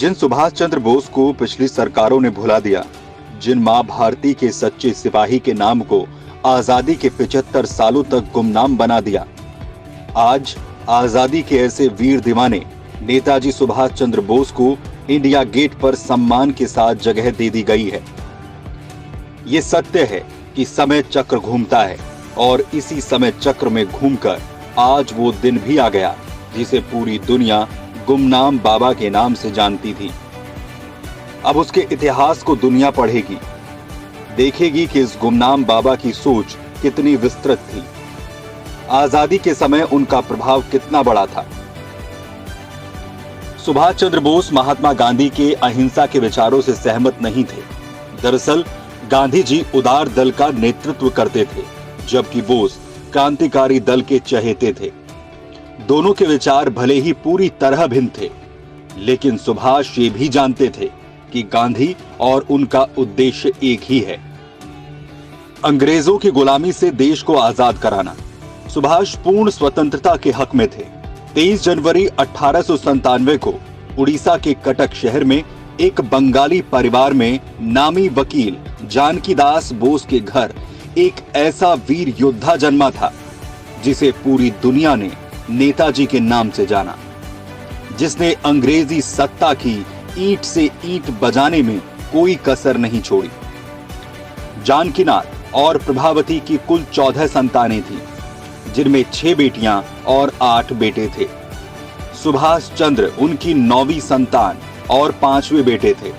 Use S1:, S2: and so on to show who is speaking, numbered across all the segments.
S1: जिन सुभाष चंद्र बोस को पिछली सरकारों ने भुला दिया, जिन मां भारती के सच्चे सिपाही के नाम को आजादी के 75 सालों तक गुमनाम बना दिया, आज आजादी के ऐसे वीर दीवाने नेताजी सुभाष चंद्र बोस को इंडिया गेट पर सम्मान के साथ जगह दे दी गई है। ये सत्य है कि समय चक्र घूमता है और इसी समय चक्र में घूमकर आज वो दिन भी आ गया जिसे पूरी दुनिया गुमनाम बाबा के नाम से जानती थी। अब उसके इतिहास को दुनिया पढ़ेगी, देखेगी कि इस गुमनाम बाबा की सोच कितनी विस्तृत थी, आजादी के समय उनका प्रभाव कितना बड़ा था। सुभाष चंद्र बोस महात्मा गांधी के अहिंसा के विचारों से सहमत नहीं थे। दरअसल गांधी जी उदार दल का नेतृत्व करते थे, जबकि बोस क्रांतिकारी दल के चहेते थे। दोनों के विचार भले ही पूरी तरह भिन्न थे, लेकिन सुभाष ये भी जानते थे कि गांधी और उनका उद्देश्य एक ही है, अंग्रेजों की गुलामी से देश को आजाद कराना। सुभाष पूर्ण स्वतंत्रता के हक में थे। 23 जनवरी 1897 को उड़ीसा के कटक शहर में एक बंगाली परिवार में नामी वकील जानकी दास बोस के घर एक ऐसा वीर योद्धा जन्मा था जिसे पूरी दुनिया ने नेताजी के नाम से जाना, जिसने अंग्रेजी सत्ता की ईंट से ईंट बजाने में कोई कसर नहीं छोड़ी। जानकीनाथ और प्रभावती की कुल 14 संतानें थीं, जिनमें 6 बेटियां और 8 बेटे थे। सुभाष चंद्र उनकी 9वीं संतान और 5वें बेटे थे।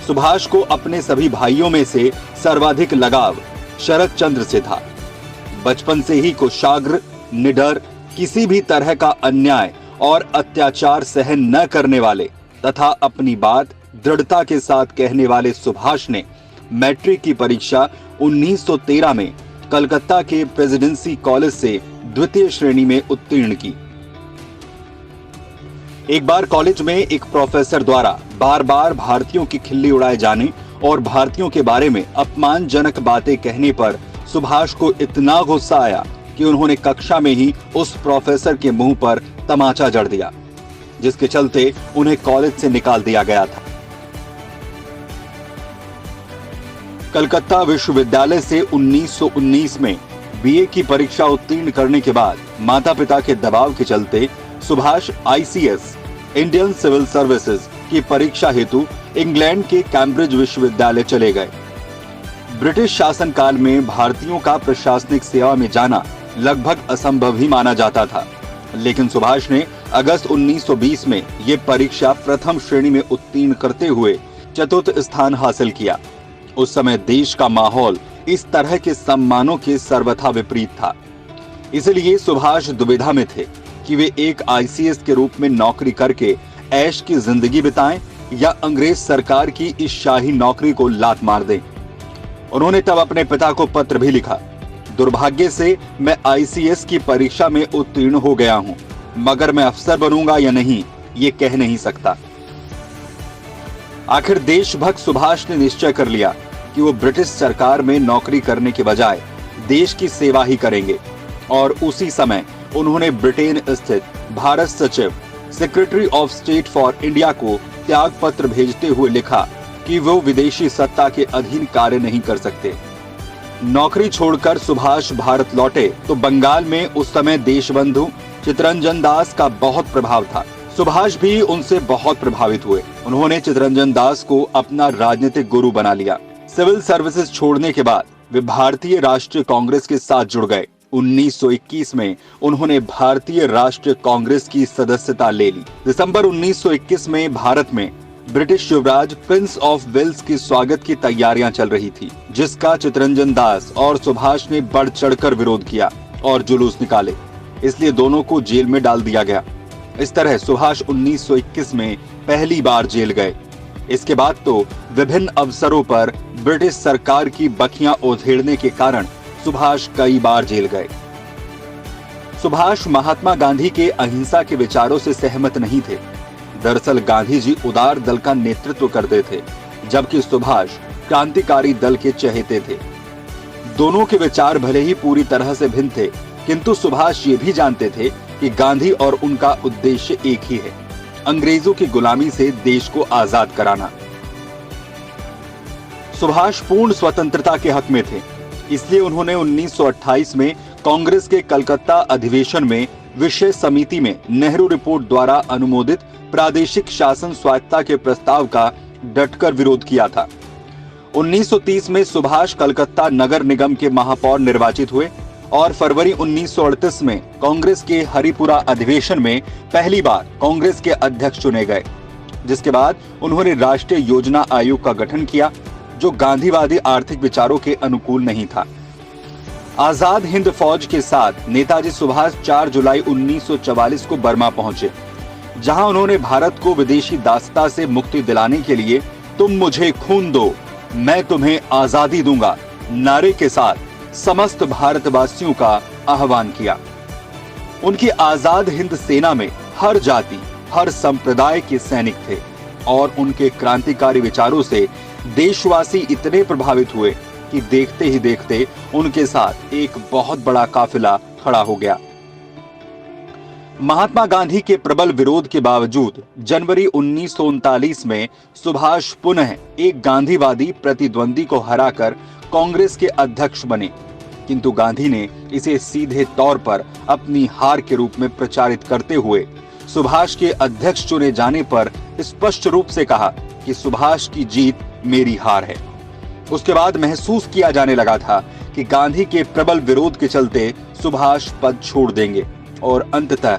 S1: सुभाष को अपने सभी भाइयों में से सर्वाधिक लगाव शरद चंद्र से था। बचपन से ही कुशाग्र, निडर, किसी भी तरह का अन्याय और अत्याचार सहन न करने वाले तथा अपनी बात दृढ़ता के साथ कहने वाले सुभाष ने मैट्रिक की परीक्षा 1913 में कलकत्ता के प्रेसिडेंसी कॉलेज से द्वितीय श्रेणी में उत्तीर्ण की। एक बार कॉलेज में एक प्रोफेसर द्वारा बार बार भारतीयों की खिल्ली उड़ाए जाने और भारतीयों के बारे में अपमानजनक बातें कहने पर सुभाष को इतना गुस्सा आया कि उन्होंने कक्षा में ही उस प्रोफेसर के मुंह पर तमाचा जड़ दिया, जिसके चलते उन्हें कॉलेज से निकाल दिया गया था। कलकत्ता विश्वविद्यालय से 1919 में बीए की परीक्षा उत्तीर्ण करने के बाद माता पिता के दबाव के चलते Subhash ICS Indian civil services की परीक्षा हेतु इंग्लैंड के कैम्ब्रिज विश्वविद्यालय चले गए। ब्रिटिश शासनकाल में भारतीयों का प्रशासनिक सेवा में जाना लगभग असंभव ही माना जाता था, लेकिन सुभाष ने अगस्त 1920 में ये परीक्षा प्रथम श्रेणी में उत्तीर्ण करते हुए चतुर्थ स्थान हासिल किया। उस समय देश का माहौल इस तरह के सम्मानों के सर्वथा विपरीत था, इसलिए सुभाष दुविधा में थे कि वे एक आईसीएस के रूप में नौकरी करके ऐश की जिंदगी बिताएं या अंग्रेज सरकार की इस शाही नौकरी को लात मार दें। उन्होंने तब अपने पिता को पत्र भी लिखा, दुर्भाग्य से मैं आईसीएस की परीक्षा में उत्तीर्ण हो गया हूं, मगर मैं अफसर बनूंगा या नहीं ये कह नहीं सकता। आखिर देशभक्त सुभाष ने निश्चय कर लिया कि वो ब्रिटिश सरकार में नौकरी करने के बजाय देश की सेवा ही करेंगे, और उसी समय उन्होंने ब्रिटेन स्थित भारत सचिव secretary of state for India को त्याग पत्र भेजते हुए लिखा कि वो विदेशी सत्ता के अधीन कार्य नहीं कर सकते। नौकरी छोड़कर सुभाष भारत लौटे तो बंगाल में उस समय देशबंधु चितरंजन दास का बहुत प्रभाव था। सुभाष भी उनसे बहुत प्रभावित हुए। उन्होंने चितरंजन दास को अपना राजनीतिक गुरु बना लिया। सिविल सर्विसेज छोड़ने के बाद वे भारतीय राष्ट्रीय कांग्रेस के साथ जुड़ गए। 1921 में उन्होंने भारतीय राष्ट्रीय कांग्रेस की सदस्यता ले ली। दिसंबर 1921 में भारत में ब्रिटिश युवराज प्रिंस ऑफ वेल्स की स्वागत की तैयारियां चल रही थी, जिसका चितरंजन दास और सुभाष ने बढ़ चढ़कर विरोध किया और जुलूस निकाले, इसलिए दोनों को जेल में डाल दिया गया। इस तरह सुभाष 1921 में पहली बार जेल गए। इसके बाद तो विभिन्न अवसरों पर ब्रिटिश सरकार की बखियां उधेड़ने के कारण सुभाष कई बार जेल गए। सुभाष महात्मा गांधी के अहिंसा के विचारों से सहमत नहीं थे। दरअसल गांधी जी उदार दल का नेतृत्व करते थे, जबकि सुभाष क्रांतिकारी दल के चहेते थे। दोनों के विचार भले ही पूरी तरह से भिन्न थे, किंतु सुभाष ये भी जानते थे कि गांधी और उनका उद्देश्य एक ही है, अंग्रेजों की गुलामी से देश को आजाद कराना। सुभाष पूर्ण स्वतंत्रता के हक में थे, इसलिए उन्होंने 1928 में कांग्रेस के कलकत्ता अधिवेशन में विशेष समिति में नेहरू रिपोर्ट द्वारा अनुमोदित प्रादेशिक शासन स्वायत्तता के प्रस्ताव का डटकर विरोध किया था। 1930 में सुभाष कलकत्ता नगर निगम के महापौर निर्वाचित हुए और फरवरी 1938 में कांग्रेस के हरिपुरा अधिवेशन में पहली बार कांग्रेस के अध्यक्ष चुने गए, जिसके बाद उन्होंने राष्ट्रीय योजना आयोग का गठन किया, जो गांधीवादी आर्थिक विचारों के अनुकूल नहीं था। आजाद हिंद फौज के साथ नेताजी सुभाष 4 जुलाई 1944 को बर्मा पहुंचे, जहां उन्होंने भारत को विदेशी दासता से मुक्ति दिलाने के लिए तुम मुझे खून दो, मैं तुम्हें आजादी दूंगा नारे के साथ समस्त भारतवासियों का आह्वान किया। उनकी आजाद हिंद सेना में हर जाति, हर संप्रदाय के सैनिक थे और उनके क्रांतिकारी विचारों से देशवासी इतने प्रभावित हुए कि देखते ही देखते उनके साथ एक बहुत बड़ा काफिला खड़ा हो गया। महात्मा गांधी के प्रबल विरोध के बावजूद जनवरी 1939 में सुभाष पुनः एक गांधीवादी प्रतिद्वंदी को हराकर कांग्रेस के अध्यक्ष बने, किंतु गांधी ने इसे सीधे तौर पर अपनी हार के रूप में प्रचारित करते हुए सुभाष के अध्यक्ष चुने जाने पर स्पष्ट रूप से कहा कि सुभाष की जीत मेरी हार है। उसके बाद महसूस किया जाने लगा था कि गांधी के प्रबल विरोध के चलते सुभाष पद छोड़ देंगे और अंततः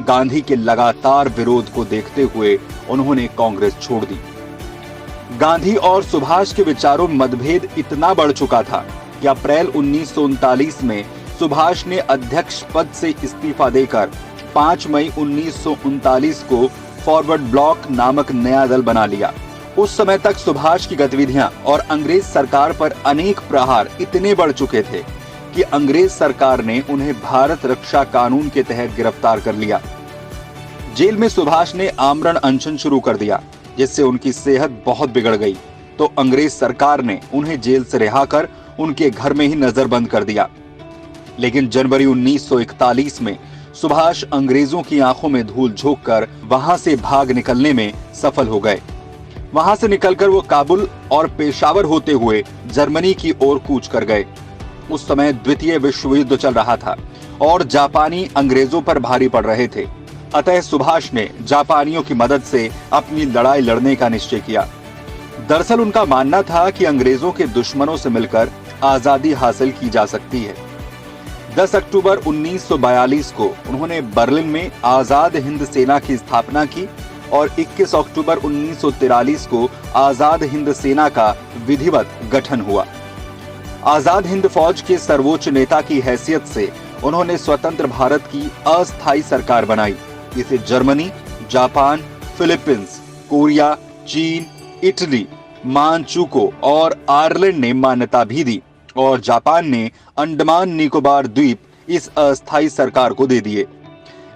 S1: गांधी के लगातार विरोध को देखते हुए उन्होंने कांग्रेस छोड़ दी। गांधी और सुभाष के विचारों में मतभेद इतना बढ़ चुका था कि अप्रैल 1939 में सुभाष ने अध्यक्ष पद से इस्तीफा देकर 5 मई 1939 को फॉरवर्ड ब्लॉक नामक नया दल बना लिया। उस समय तक सुभाष की गतिविधियां और अंग्रेज सरकार पर अनेक प्रहार इतने बढ़ चुके थे कि अंग्रेज सरकार ने उन्हें भारत रक्षा कानून के तहत गिरफ्तार कर लिया। जेल में सुभाष ने आमरण अनशन शुरू कर दिया, जिससे उनकी सेहत बहुत बिगड़ गई, तो अंग्रेज सरकार ने उन्हें जेल से रिहा कर उनके घर में ही नजरबंद कर दिया। लेकिन जनवरी 1941 में सुभाष अंग्रेजों की आंखों में धूल झोंककर वहां से भाग निकलने में सफल हो गए। वहां से निकलकर वो काबुल और पेशावर होते हुए जर्मनी की ओर कूच कर गए। उस समय द्वितीय विश्व युद्ध चल रहा था और जापानी अंग्रेजों पर भारी पड़ रहे थे, अतः सुभाष ने जापानियों की मदद से अपनी लड़ाई लड़ने का निश्चय किया। दरअसल उनका मानना था कि अंग्रेजों के दुश्मनों से मिलकर आजादी हासिल की जा सकती है। 10 अक्टूबर 1942 को उन्होंने बर्लिन में आजाद हिंद सेना की स्थापना की और 21 अक्टूबर 1943 को आजाद हिंद सेना का विधिवत गठन हुआ। आजाद हिंद फौज के सर्वोच्च नेता की हैसियत से उन्होंने स्वतंत्र भारत की अस्थायी सरकार बनाई। इसे जर्मनी, जापान, फिलीपींस, कोरिया, चीन, इटली, मानचुको और आयरलैंड ने मान्यता भी दी और जापान ने अंडमान निकोबार द्वीप इस अस्थायी सरकार को दे दिए।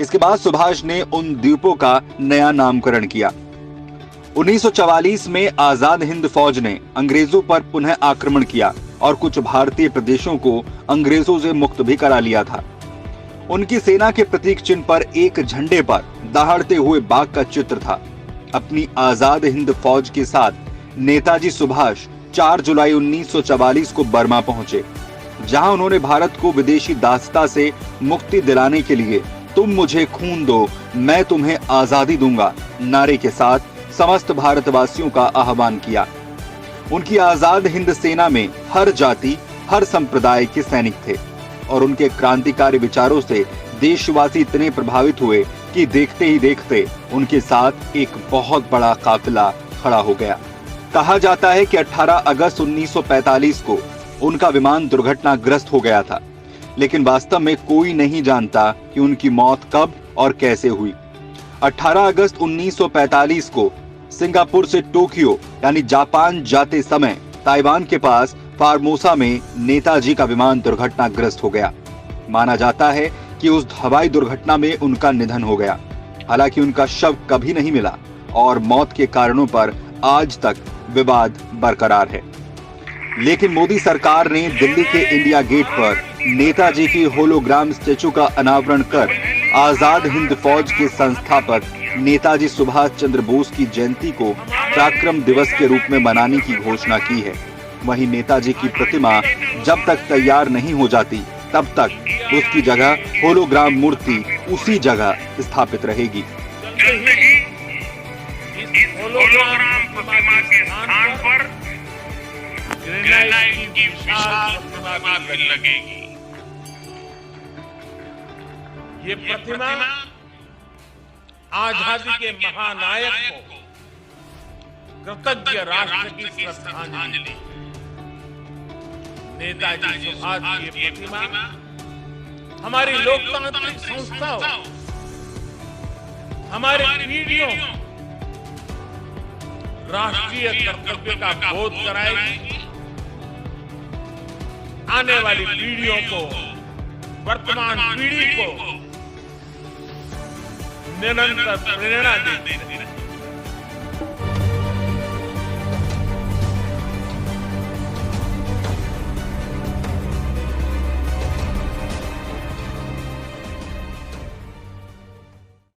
S1: इसके बाद सुभाष ने उन द्वीपों का नया नामकरण किया। 1944 में आजाद हिंद फौज ने अंग्रेजों पर पुनः आक्रमण किया और कुछ भारतीय प्रदेशों को अंग्रेजों से मुक्त भी करा लिया था। उनकी सेना के प्रतीक चिन्ह पर एक झंडे पर दहाड़ते हुए बाघ का चित्र था। अपनी आजाद हिंद फौज के साथ नेताजी सुभाष 4 जुलाई 1944 को बर्मा पहुंचे, जहां उन्होंने भारत को विदेशी दासता से मुक्ति दिलाने के लिए तुम मुझे खून दो, मैं तुम्हें आजादी दूंगा नारे के साथ समस्त भारतवासियों का आह्वान किया। उनकी आजाद हिंद सेना में हर जाति, हर संप्रदाय के सैनिक थे और उनके क्रांतिकारी विचारों से देशवासी इतने प्रभावित हुए कि देखते ही देखते उनके साथ एक बहुत बड़ा काफिला खड़ा हो गया। कहा जाता है कि 18 अगस्त 1945 को उनका विमान दुर्घटनाग्रस्त हो गया था, लेकिन वास्तव में कोई नहीं जानता कि उनकी मौत कब और कैसे हुई। 18 अगस्त 1945 को सिंगापुर से टोक्यो यानी जापान जाते समय ताइवान के पास फार्मोसा में नेताजी का विमान दुर्घटनाग्रस्त हो गया। माना जाता है कि उस हवाई दुर्घटना में उनका निधन हो गया। हालांकि उनका शव कभी नहीं मिला और मौत के कारणों पर आज तक विवाद बरकरार है। लेकिन मोदी सरकार ने दिल्ली के इंडिया गेट पर नेताजी की होलोग्राम स्टैचू का अनावरण कर आजाद हिंद फौज के संस्थापक नेताजी सुभाष चंद्र बोस की जयंती को पराक्रम दिवस के रूप में मनाने की घोषणा की है। वहीं नेताजी की प्रतिमा जब तक तैयार नहीं हो जाती तब तक उसकी जगह होलोग्राम मूर्ति उसी जगह स्थापित रहेगी।
S2: होलोग्राम प्रतिमा के स्थान पर ग्रेनाइट की विशाल प्रतिमा भी लगेगी। ये प्रतिमा आजादी के महानायक को कृतज्ञ राष्ट्र की श्रद्धांजलि। नेताजी सुभाष की प्रतिमा हमारी लोकतांत्रिक संस्थाओं, हमारी पीढ़ियों राष्ट्रीय कर्तव्य का बोध कराएगी। आने वाली पीढ़ियों को, वर्तमान पीढ़ी को निरंतर प्रेरणा देती रहेगी।